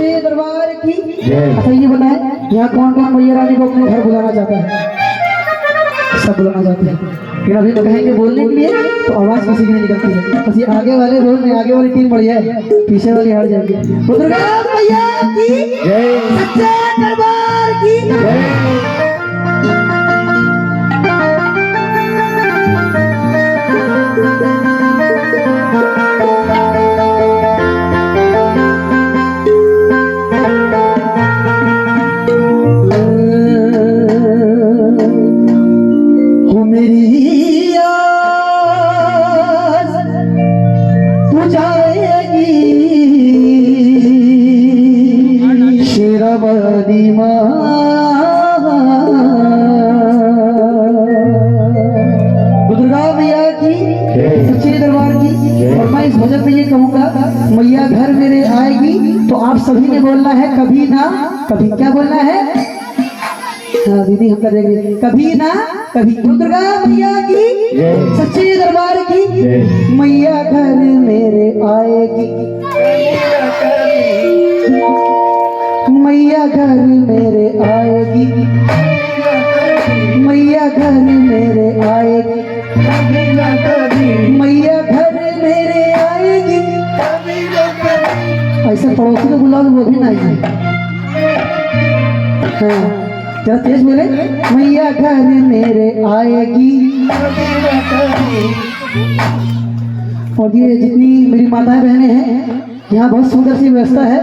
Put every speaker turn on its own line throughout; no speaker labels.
सच्चे दरबार की। अच्छा ये बताए यहाँ कौन कौन मैया रानी को अपने घर बुलाना चाहता है? सब बुलाना चाहते हैं, लेकिन अभी तो कहेंगे बोलने के लिए तो आवाज किसी की नहीं निकलती है। बस ये आगे वाले बोल रहे, आगे वाली टीम बढ़िया है, पीछे वाली हार जाएंगे। दुर्गा मैया की सच्चे दरबार की। दुर्गा मैया की सच्चे दरबार की। और मैं इस भजन में ये कहूँगा, मैया घर मेरे आएगी तो आप सभी ने बोलना है कभी ना कभी। क्या बोलना है? हाँ दीदी हम कर देंगे, कभी ना कभी। दुर्गा मैया की सच्चे दरबार की। मैया घर मेरे आएगी, मैया घर मेरे आएगी, मैया घर मेरे आएगी, मैया घर मेरे आएगी। ऐसे पड़ोसी को बुला वो भी नहीं। हाँ क्या तेज बोले, मैया घर मेरे आएगी। और ये जितनी मेरी माताएं बहनें हैं यहाँ बहुत सुंदर सी व्यवस्था है।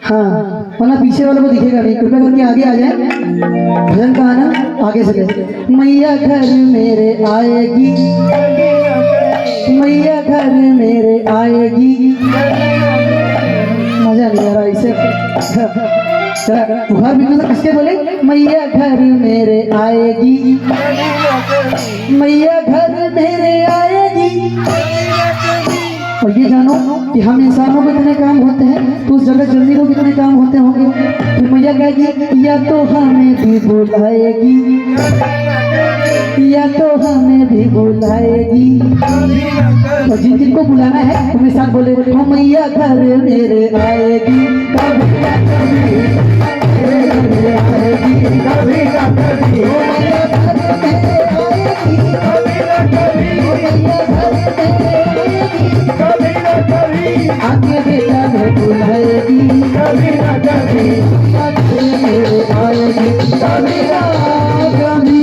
हाँ वरना पीछे वालों को दिखेगा नहीं, कृपया करके आगे आ जाए, भजन का आना आगे से ले। मैया घर मेरे आएगी, मैया घर मेरे आएगी। मजा नहीं आ रहा इसे, घर भी मतलब किसके बोले, मैया घर मेरे आएगी, मैया घर मेरे आएगी। और ये जानो कि हम इंसानों को कितने काम होते हैं तो उस जगत जननी को कितने काम होते होंगे। फिर मैया कहेगी या तो हमें भी बुलाएगी, या तो हमें भी बुलाएगी। और जिन जिन को बुलाना है तुम्हें साथ बोले, मैया घर मेरे आएगी, कभी ना कभी मेरे आएगी, कभी ना कभी मैया घर मेरे आएगी, कभी ना कभी मैया घर मेरे कभी ना कभी आगे बेटा में बुलाएगी, कभी ना कभी आगे मेरे आएगी, कभी ना कभी।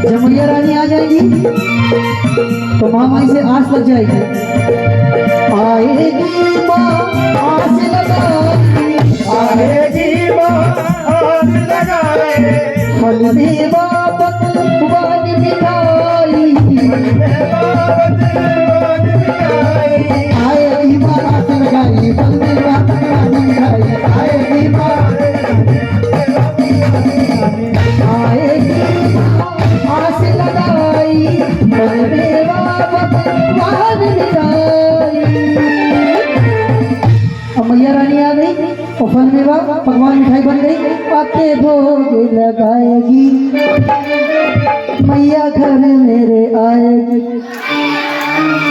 जब मैया रानी आ जाएगी तो माँ माई से आस लग जाएगी। आएगी माँ आस लगाएगी, आएगी माँ आस लगाए, फल देवा पकवान मिठाई, आएगी माँ आस लगाई, फल देवा पकवान मिठाई, आएगी माँ आएगी आस लगाई, फल देवा पकवान मिठाई। अब मैया रानी आ गई और फल मेवा पकवान मिठाई बन गई, आके भोग लगाएगी, मैया घर मेरे आएगी।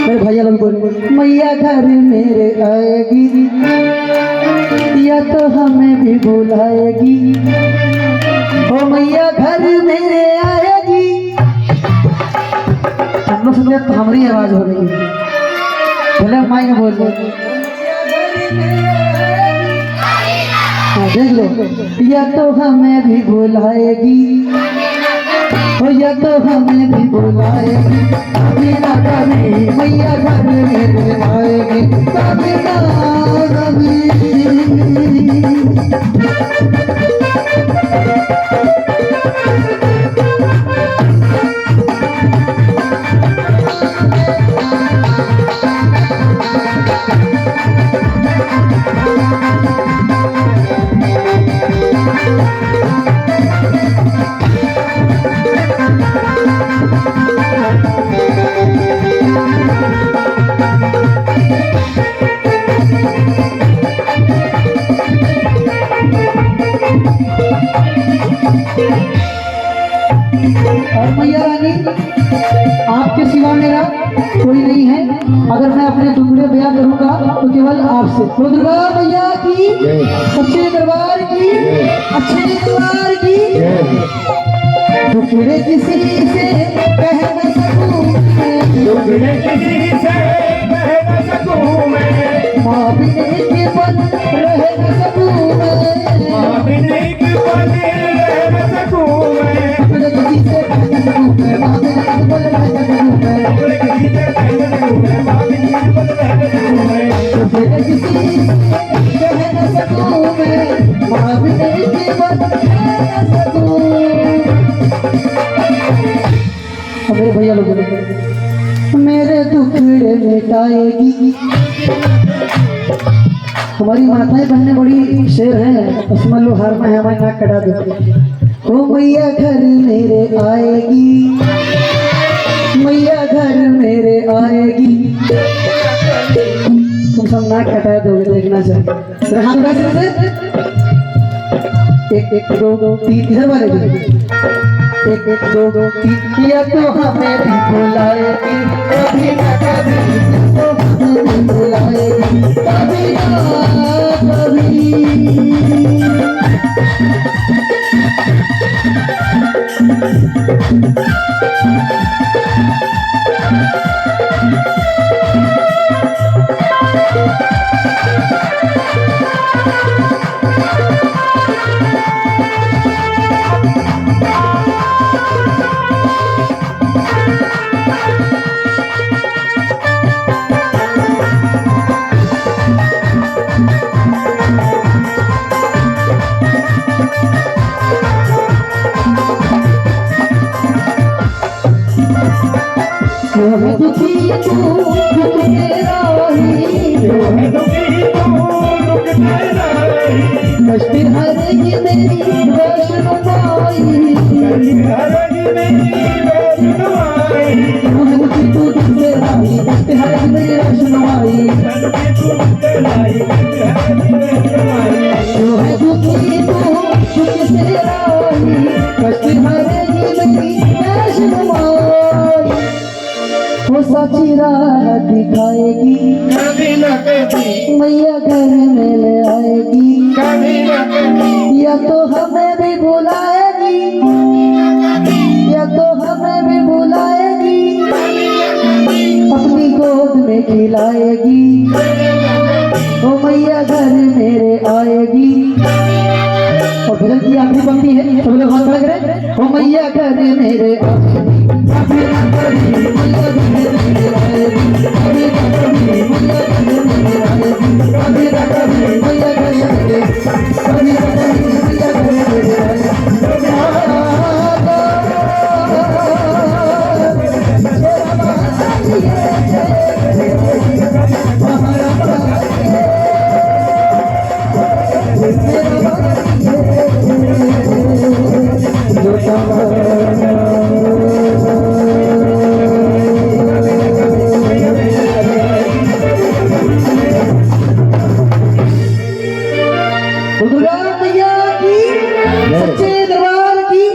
मेरे भैया लोग बोले मैया घर मेरे आएगी, या तो हमें भी बुलाएगी, ओ मैया घर मेरे आएगी। हम लोग सुनिए तो हमारी आवाज हो रही है, भले माई बोल दो, देख लो, या तो हमें भी बुलाएगी, ओ या तो हमें भी बुलाएगी, कभी ना कभी मैया घर मेरे आएगी, कभी ना कभी। और मैया रानी आपके सिवा मेरा कोई नहीं है। अगर मैं अपने टुकड़े ब्याह करूंगा तो केवल आपसे। तो दुर्गा मैया की, सच्चे दरबार की, अच्छे दरबार की। टुकड़े किसी से कह न सकूं मैं,
टुकड़े किसी से कह न सकूं मैं,
माँ बिन के पल रह न सकूं मैं,
माँ बिन एक पल रह न सकूं मैं,
टुकड़े किसी से कह न सकूं मैं, माँ बिन के पल रह न सकूं मैं,
टुकड़े किसी से कह न सकूं मैं, माँ बिन एक पल रह न सकूं मैं,
टुकड़े किसी से कह न सकूं मैं, माँ बिन के पल रह न सकूं। अब मेरे भैया लोग मेरे टुकड़े मिटाएगी। हमारी माताएं बहनें बड़ी शेर हैं, उसमें लोग हार में हमारी नाक कटा देते। ओ मैया घर मेरे आएगी, मैया घर मेरे आएगी। तुम सब नाक कटा दोगे, देखना चाहिए। हाथ उठा सकते, एक एक दो दो तीन, इधर वाले भी एक एक दो दो तीन। या तो हमें भी बुलाएगी कभी ना कभी, तो हमें भी बुलाएगी कभी ना कभी। मैं दुखी तू दुख तेरा ही,
जो है दुखी तू दुख तेरा ही,
कष्ट हरेगी मेरी वैष्णवाई।
हरगी मेरी वैष्णवाई,
मैं दुखी तू दुख तेरा ही, कष्ट हरेगी मेरी वैष्णवाई।
दुखी तू दुख तेरा ही, हरगी वैष्णवाई,
जो है दुखी तू दुख तेरा ही, कष्ट हरेगी मेरी वैष्णवाई। वो सच्ची राह दिखाएगी,
कभी न कभी,
मैया घर में ले आएगी।
कभी न कभी,
या तो हमें भी बुलाएगी, या तो हमें भी बुलाएगी, अपनी गोद में खिलाएगी। ओ मैया घर मेरे आएगी। और भजन की आखिरी पंक्ति है, सब लोग हाथ खड़ा करें। ओ मैया घर मेरे आएगी, कभी ना कभी, मैया घर मेरे आएगी, कभी ना कभी, मैया घर मेरे आएगी, कभी ना कभी, मैया घर मेरे, कभी ना कभी, मैया घर मेरे आएगी। दुर्गा मैया की, सच्चे दरबार की।